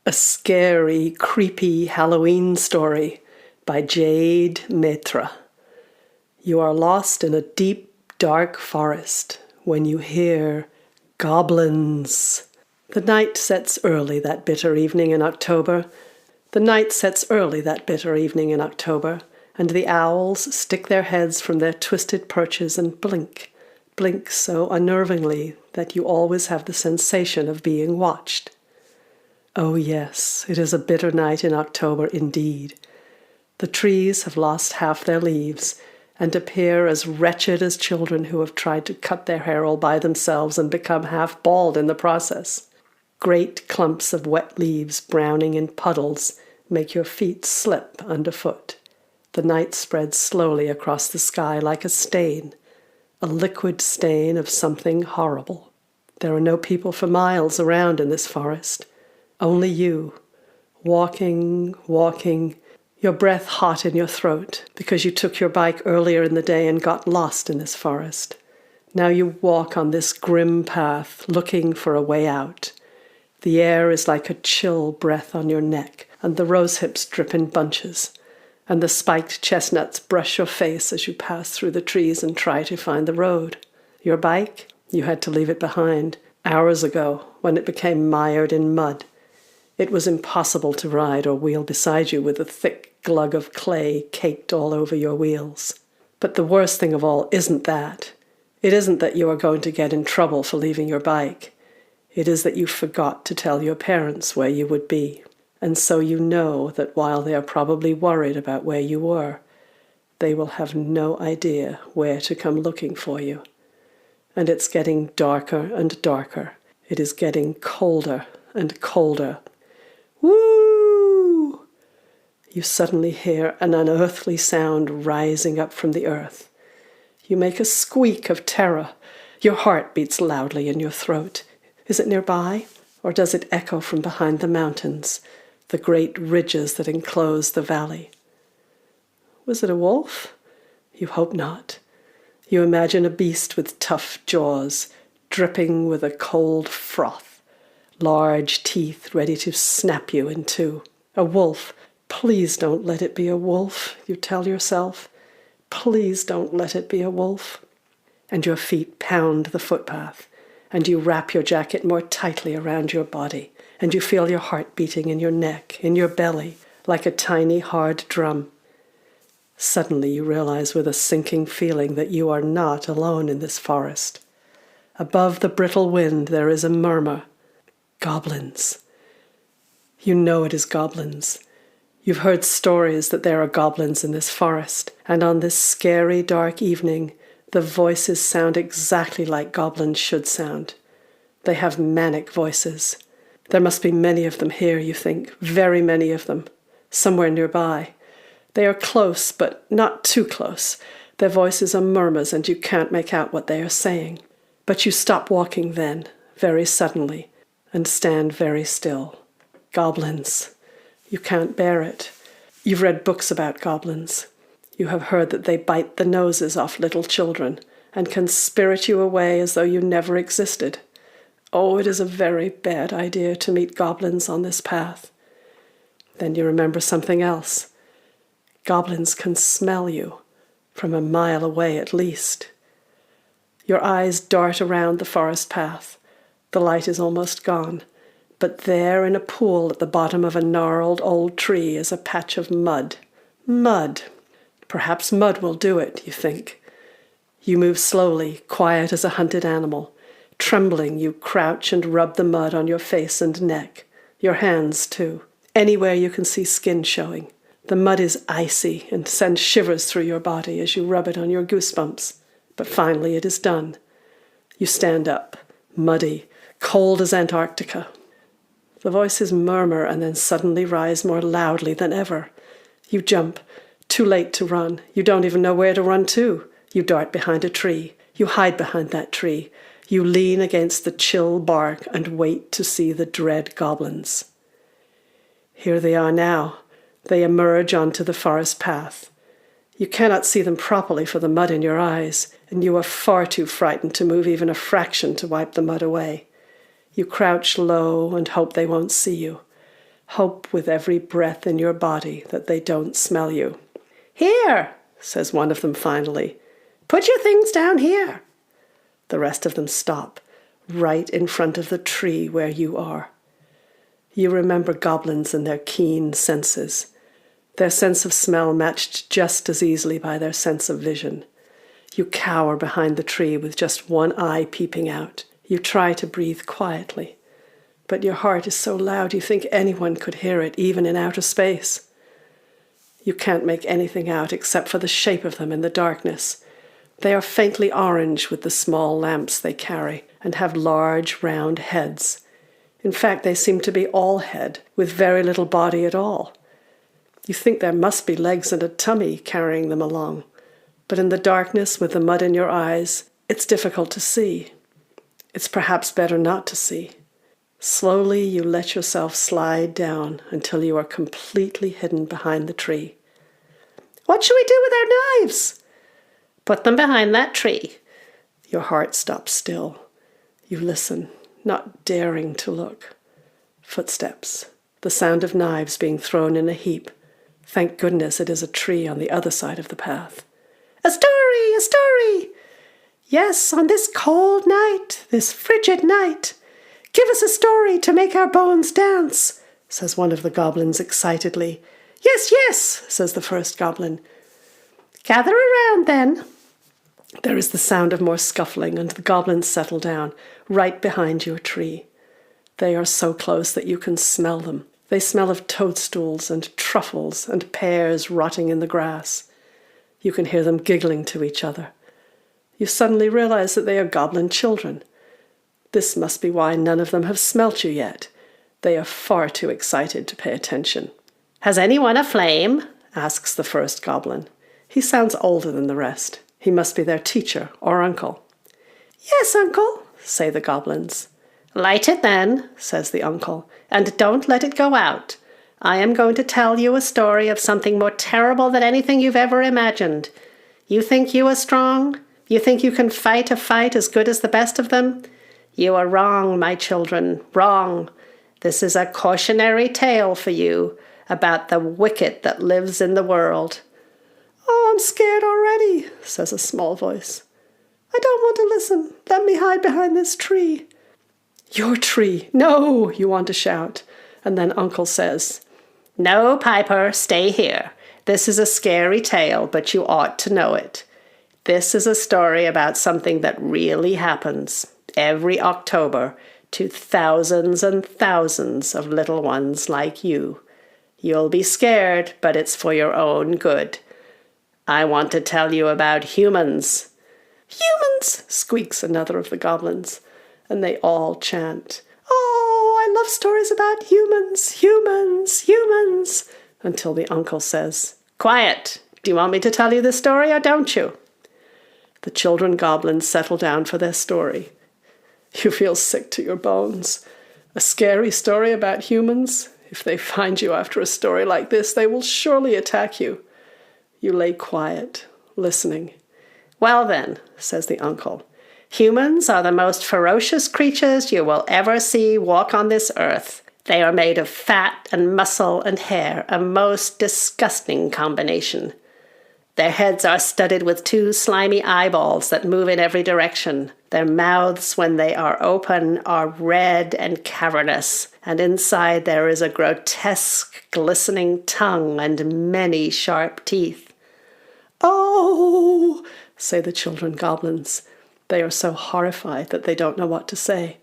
A scary, creepy Halloween story by Jade Maitre. You are lost in a deep, dark forest when you hear goblins. The night sets early that bitter evening in October. The night sets early that bitter evening in October, and the owls stick their heads from their twisted perches and blink so unnervingly that you always have the sensation of being watched. Oh yes, it is a bitter night in October indeed. The trees have lost half their leaves and appear as wretched as children who have tried to cut their hair all by themselves and become half bald in the process. Great clumps of wet leaves browning in puddles make your feet slip underfoot. The night spreads slowly across the sky like a stain, a liquid stain of something horrible. There are no people for miles around in this forest. Only you, walking, your breath hot in your throat because you took your bike earlier in the day and got lost in this forest. Now you walk on this grim path, looking for a way out. The air is like a chill breath on your neck, and the rosehips drip in bunches, and the spiked chestnuts brush your face as you pass through the trees and try to find the road. Your bike? You had to leave it behind hours ago when it became mired in mud. It was impossible to ride or wheel beside you with a thick glug of clay caked all over your wheels. But the worst thing of all isn't that. It isn't that you are going to get in trouble for leaving your bike. It is that you forgot to tell your parents where you would be. And so you know that while they are probably worried about where you were, they will have no idea where to come looking for you. And it's getting darker and darker. It is getting colder and colder. Woo! You suddenly hear an unearthly sound rising up from the earth. You make a squeak of terror. Your heart beats loudly in your throat. Is it nearby, or does it echo from behind the mountains, the great ridges that enclose the valley? Was it a wolf? You hope not. You imagine a beast with tough jaws, dripping with a cold froth. Large teeth ready to snap you in two. A wolf. Please don't let it be a wolf, you tell yourself. Please don't let it be a wolf. And your feet pound the footpath, and you wrap your jacket more tightly around your body, and you feel your heart beating in your neck, in your belly, like a tiny hard drum. Suddenly you realize with a sinking feeling that you are not alone in this forest. Above the brittle wind there is a murmur. Goblins. You know it is goblins. You've heard stories that there are goblins in this forest, and on this scary, dark evening, the voices sound exactly like goblins should sound. They have manic voices. There must be many of them here, you think, very many of them, somewhere nearby. They are close, but not too close. Their voices are murmurs, and you can't make out what they are saying. But you stop walking then, very suddenly, and stand very still. Goblins. You can't bear it. You've read books about goblins. You have heard that they bite the noses off little children and can spirit you away as though you never existed. Oh, it is a very bad idea to meet goblins on this path. Then you remember something else. Goblins can smell you, from a mile away at least. Your eyes dart around the forest path. The light is almost gone, but there in a pool at the bottom of a gnarled old tree is a patch of mud. Mud. Perhaps mud will do it, you think. You move slowly, quiet as a hunted animal. Trembling, you crouch and rub the mud on your face and neck, your hands too, anywhere you can see skin showing. The mud is icy and sends shivers through your body as you rub it on your goosebumps. But finally it is done. You stand up, muddy, cold as Antarctica. The voices murmur and then suddenly rise more loudly than ever. You jump, too late to run. You don't even know where to run to. You dart behind a tree. You hide behind that tree. You lean against the chill bark and wait to see the dread goblins. Here they are now. They emerge onto the forest path. You cannot see them properly for the mud in your eyes, and you are far too frightened to move even a fraction to wipe the mud away. You crouch low and hope they won't see you. Hope with every breath in your body that they don't smell you. "Here," says one of them finally. "Put your things down here." The rest of them stop, right in front of the tree where you are. You remember goblins and their keen senses. Their sense of smell matched just as easily by their sense of vision. You cower behind the tree with just one eye peeping out. You try to breathe quietly, but your heart is so loud you think anyone could hear it, even in outer space. You can't make anything out except for the shape of them in the darkness. They are faintly orange with the small lamps they carry, and have large, round heads. In fact, they seem to be all head, with very little body at all. You think there must be legs and a tummy carrying them along, but in the darkness, with the mud in your eyes, it's difficult to see. It's perhaps better not to see. Slowly you let yourself slide down until you are completely hidden behind the tree. "What shall we do with our knives?" "Put them behind that tree." Your heart stops still. You listen, not daring to look. Footsteps. The sound of knives being thrown in a heap. Thank goodness it is a tree on the other side of the path. "A story! A story!" "Yes, on this cold night, this frigid night. Give us a story to make our bones dance," says one of the goblins excitedly. "Yes, yes," says the first goblin. "Gather around then." There is the sound of more scuffling, and the goblins settle down, right behind your tree. They are so close that you can smell them. They smell of toadstools and truffles and pears rotting in the grass. You can hear them giggling to each other. You suddenly realize that they are goblin children. This must be why none of them have smelt you yet. They are far too excited to pay attention. "Has anyone a flame?" asks the first goblin. He sounds older than the rest. He must be their teacher or uncle. "Yes, uncle," say the goblins. "Light it then," says the uncle, "and don't let it go out. I am going to tell you a story of something more terrible than anything you've ever imagined. You think you are strong? You think you can fight a fight as good as the best of them? You are wrong, my children, wrong. This is a cautionary tale for you about the wicked that lives in the world." "Oh, I'm scared already," says a small voice. "I don't want to listen. Let me hide behind this tree." "Your tree! No!" you want to shout. And then Uncle says, "No, Piper, stay here. This is a scary tale, but you ought to know it. This is a story about something that really happens every October to thousands and thousands of little ones like you. You'll be scared, but it's for your own good. I want to tell you about humans." "Humans!" squeaks another of the goblins, and they all chant, "Oh, I love stories about humans, humans, humans," until the uncle says, "Quiet! Do you want me to tell you this story or don't you?" The children goblins settle down for their story. You feel sick to your bones. A scary story about humans? If they find you after a story like this, they will surely attack you. You lay quiet, listening. "Well then," says the uncle, "humans are the most ferocious creatures you will ever see walk on this earth. They are made of fat and muscle and hair, a most disgusting combination. Their heads are studded with two slimy eyeballs that move in every direction. Their mouths, when they are open, are red and cavernous, and inside there is a grotesque, glistening tongue and many sharp teeth." "Oh!" say the children goblins. They are so horrified that they don't know what to say.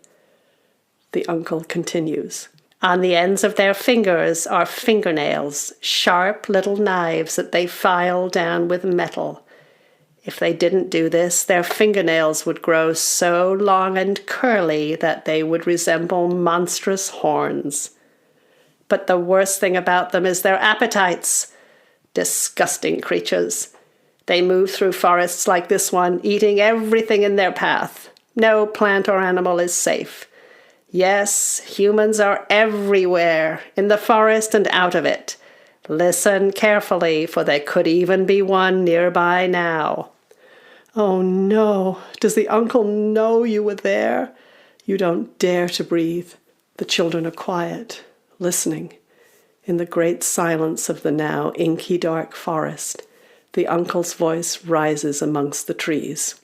The uncle continues. "On the ends of their fingers are fingernails, sharp little knives that they file down with metal. If they didn't do this, their fingernails would grow so long and curly that they would resemble monstrous horns. But the worst thing about them is their appetites. Disgusting creatures. They move through forests like this one, eating everything in their path. No plant or animal is safe. Yes, humans are everywhere, in the forest and out of it. Listen carefully, for there could even be one nearby now." Oh no, does the uncle know you were there? You don't dare to breathe. The children are quiet, listening. In the great silence of the now inky dark forest, the uncle's voice rises amongst the trees.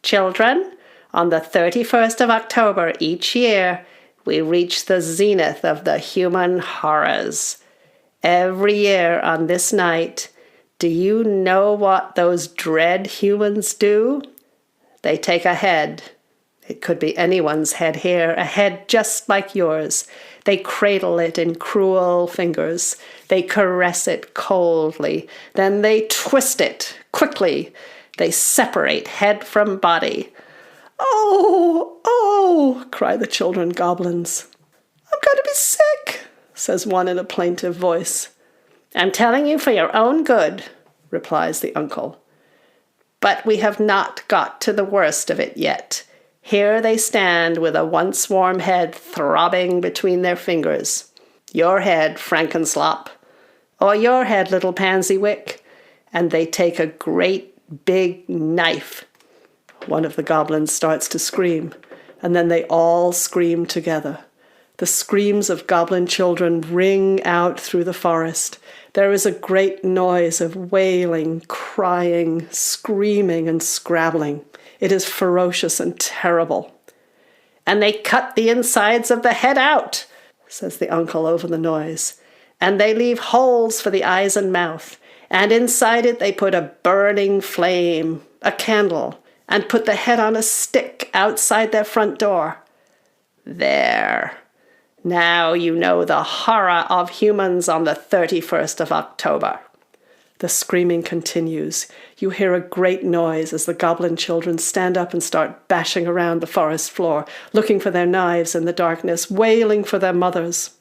Children, on the 31st of October each year, we reach the zenith of the human horrors. Every year on this night, do you know what those dread humans do? They take a head. It could be anyone's head here, a head just like yours. They cradle it in cruel fingers. They caress it coldly. Then they twist it quickly. They separate head from body. "Oh, oh," cry the children goblins. "I'm going to be sick," says one in a plaintive voice. "I'm telling you for your own good," replies the uncle. "But we have not got to the worst of it yet. Here they stand with a once warm head throbbing between their fingers. Your head, Frankenslop, or your head, little Pansywick, and they take a great big knife." One of the goblins starts to scream, and then they all scream together. The screams of goblin children ring out through the forest. There is a great noise of wailing, crying, screaming, and scrabbling. It is ferocious and terrible. "And they cut the insides of the head out," says the uncle over the noise. "And they leave holes for the eyes and mouth. And inside it they put a burning flame, a candle, and put the head on a stick outside their front door. There. Now you know the horror of humans on the 31st of October. The screaming continues. You hear a great noise as the goblin children stand up and start bashing around the forest floor, looking for their knives in the darkness, wailing for their mothers.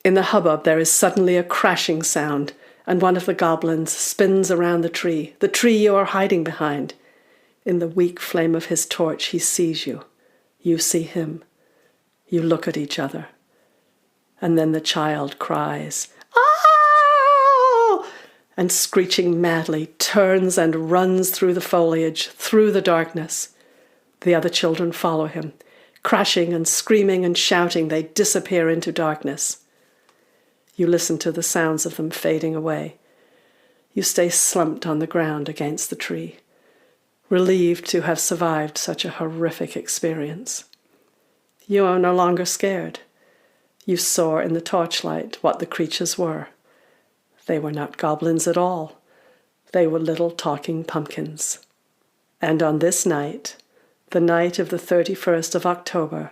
In the hubbub there is suddenly a crashing sound, and one of the goblins spins around the tree you are hiding behind. In the weak flame of his torch he sees you. You see him. You look at each other. And then the child cries, "Ah!" and screeching madly, turns and runs through the foliage, through the darkness. The other children follow him. Crashing and screaming and shouting, they disappear into darkness. You listen to the sounds of them fading away. You stay slumped on the ground against the tree, relieved to have survived such a horrific experience. You are no longer scared. You saw in the torchlight what the creatures were. They were not goblins at all. They were little talking pumpkins. And on this night, the night of the 31st of October,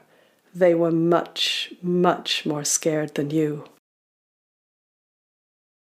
they were much, much more scared than you.